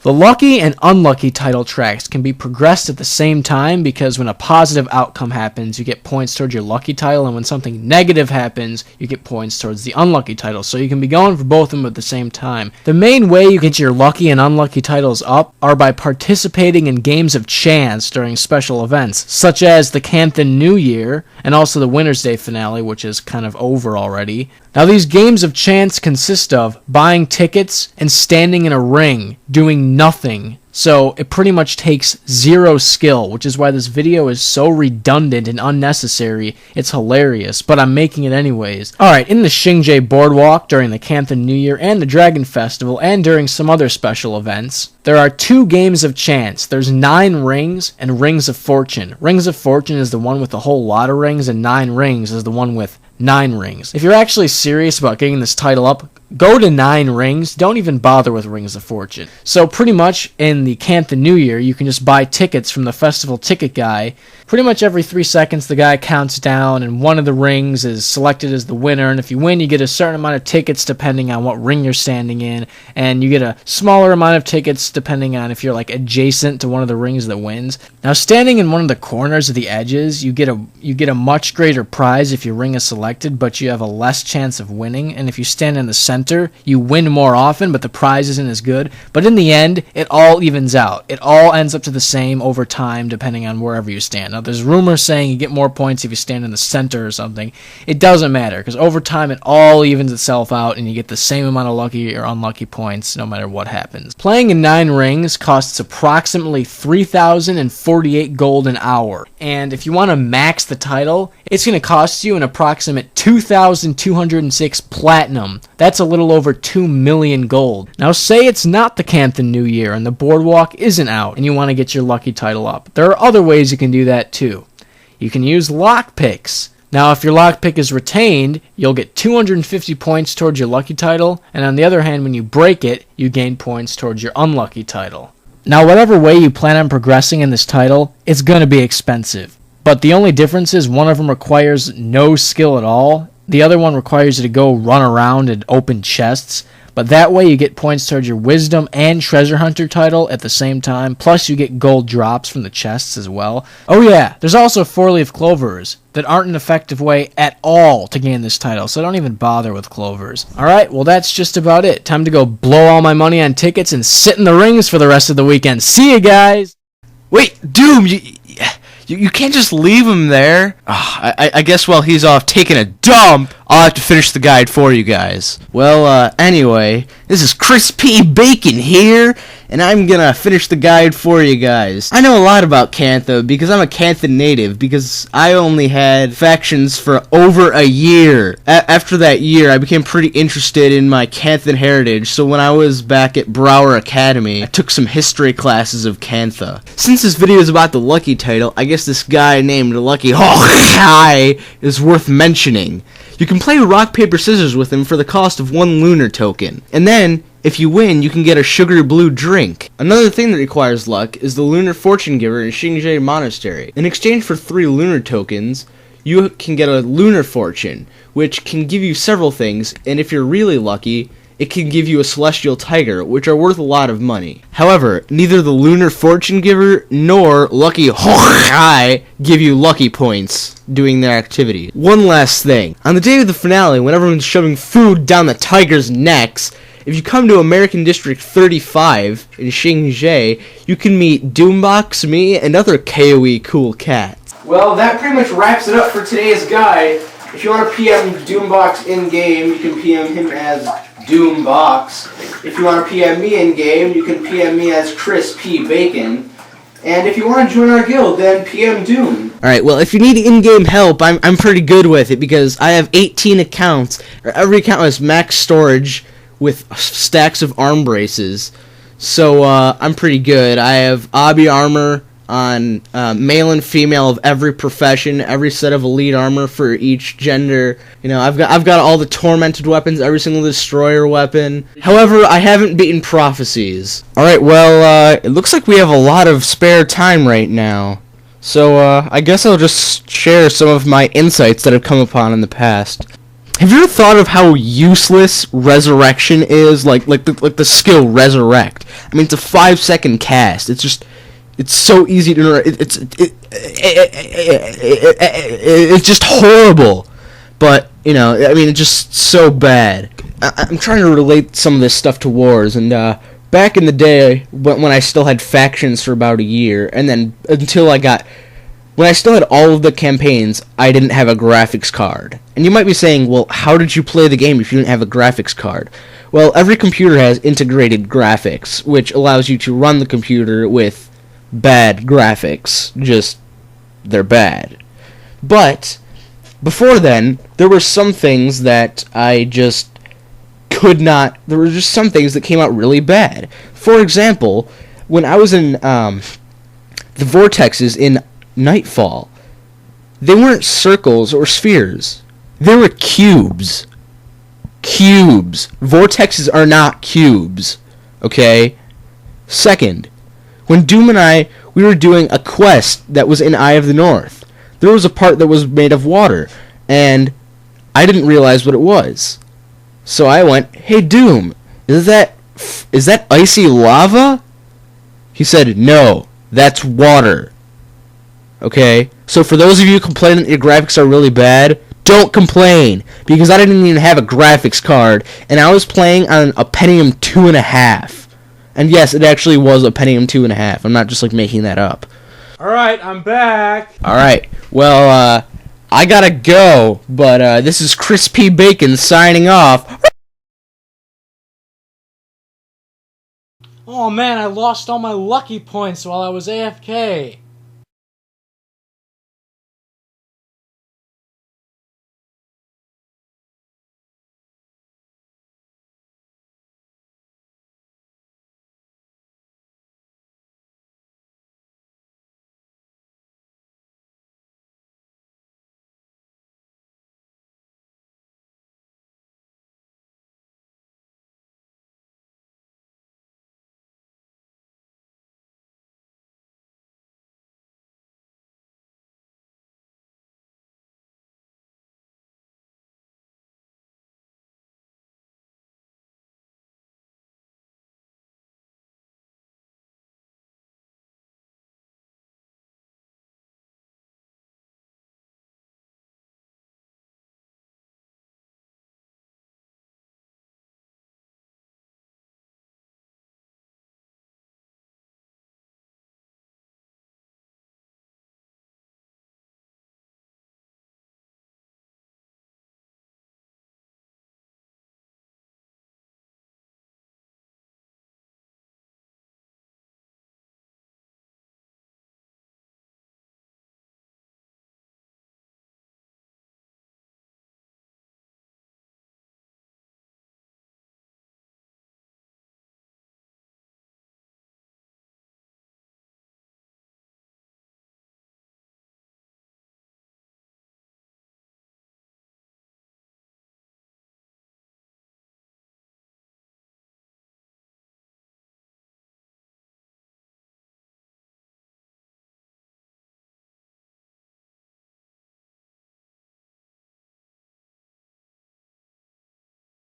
The lucky and unlucky title tracks can be progressed at the same time because when a positive outcome happens, you get points towards your lucky title, and when something negative happens, you get points towards the unlucky title. So you can be going for both of them at the same time. The main way you get your lucky and unlucky titles up are by participating in games of chance during special events, such as the Canthan New Year and also the Winter's Day finale, which is kind of over already. Now, these games of chance consist of buying tickets and standing in a ring doing nothing. So it pretty much takes zero skill, which is why this video is so redundant and unnecessary. It's hilarious, but I'm making it anyways. Alright, in the Xingye Boardwalk during the Canthan New Year and the Dragon Festival and during some other special events, there are 2 games of chance. There's 9 rings and Rings of Fortune. Rings of Fortune is the one with a whole lot of rings, and 9 rings is the one with 9 rings. If you're actually serious about getting this title up, go to 9 rings. Don't even bother with Rings of Fortune. So pretty much in the Canthan New Year, you can just buy tickets from the festival ticket guy. Pretty much every 3 seconds, the guy counts down, and one of the rings is selected as the winner. And if you win, you get a certain amount of tickets depending on what ring you're standing in. And you get a smaller amount of tickets depending on if you're like adjacent to one of the rings that wins. Now, standing in one of the corners of the edges, you get a much greater prize if your ring is selected, but you have a less chance of winning. And if you stand in the center, you win more often, but the prize isn't as good. But in the end, it all evens out. It all ends up to the same over time, depending on wherever you stand. Now, there's rumors saying you get more points if you stand in the center or something. It doesn't matter, because over time, it all evens itself out, and you get the same amount of lucky or unlucky points, no matter what happens. Playing in 9 rings costs approximately 3,048 gold an hour. And if you want to max the title, it's going to cost you an approximate 2,206 platinum. That's a little over 2 million gold. Now, say it's not the Canthan New Year and the boardwalk isn't out and you want to get your lucky title up. There are other ways you can do that too. You can use lockpicks. Now, if your lockpick is retained, you'll get 250 points towards your lucky title, and on the other hand, when you break it, you gain points towards your unlucky title. Now, whatever way you plan on progressing in this title, it's going to be expensive. But the only difference is one of them requires no skill at all. The other one requires you to go run around and open chests. But that way you get points towards your Wisdom and Treasure Hunter title at the same time. Plus you get gold drops from the chests as well. Oh yeah, there's also 4-leaf clovers that aren't an effective way at all to gain this title. So don't even bother with clovers. Alright, well that's just about it. Time to go blow all my money on tickets and sit in the rings for the rest of the weekend. See you guys! Wait, Doom, you can't just leave him there. I guess while he's off taking a dump, I'll have to finish the guide for you guys. Well, anyway, this is Chris P. Bacon here, and I'm gonna finish the guide for you guys. I know a lot about Cantha because I'm a Cantha native, because I only had factions for over a year. After that year, I became pretty interested in my Canthan heritage, so when I was back at Brower Academy, I took some history classes of Cantha. Since this video is about the Lucky title, I guess this guy named Lucky Hawkeye is worth mentioning. You can play rock, paper, scissors with him for the cost of 1 lunar token. And then, if you win, you can get a sugar blue drink. Another thing that requires luck is the Lunar Fortune Giver in Xingye Monastery. In exchange for 3 lunar tokens, you can get a Lunar Fortune, which can give you several things, and if you're really lucky, it can give you a Celestial Tiger, which are worth a lot of money. However, neither the Lunar Fortune Giver nor Lucky Hawkeye give you lucky points doing their activity. One last thing. On the day of the finale, when everyone's shoving food down the tigers' necks, if you come to American District 35 in Xingye, you can meet Doombox, me, and other KOE cool cats. Well, that pretty much wraps it up for today's guide. If you want to PM Doombox in-game, you can PM him as Doombox. If you want to PM me in-game, you can PM me as Chris P. Bacon. And if you want to join our guild, then PM Doom. Alright, well, if you need in-game help, I'm pretty good with it, because I have 18 accounts. Every account has max storage with stacks of arm braces. So, I'm pretty good. I have obby armor on male and female of every profession, every set of elite armor for each gender. You know, I've got all the tormented weapons, every single destroyer weapon. However, I haven't beaten prophecies. Alright, well, it looks like we have a lot of spare time right now. So, I guess I'll just share some of my insights that I've come upon in the past. Have you ever thought of how useless resurrection is? Like the skill resurrect. I mean, it's a 5-second cast. It's so easy to. It's just horrible. But I mean, it's just so bad. I'm trying to relate some of this stuff to wars, and back in the day when I still had factions for about a year, and then when I still had all of the campaigns, I didn't have a graphics card. And you might be saying, well, how did you play the game if you didn't have a graphics card? Well, every computer has integrated graphics, which allows you to run the computer with bad graphics. They're bad. But before then, there were some things that I just could not. There were just some things that came out really bad. For example, when I was in the vortexes in Nightfall, they weren't circles or spheres. They were cubes. Cubes. Vortexes are not cubes. Okay? Second, when Doom and we were doing a quest that was in Eye of the North, there was a part that was made of water, and I didn't realize what it was. So I went, "Hey Doom, is that icy lava?" He said, "No, that's water." Okay? So for those of you complaining that your graphics are really bad, don't complain, because I didn't even have a graphics card, and I was playing on a Pentium 2.5. And yes, it actually was a Pentium 2.5. I'm not just making that up. Alright, I'm back. Alright, well, I gotta go, but this is Chris P. Bacon signing off. Oh man, I lost all my lucky points while I was AFK.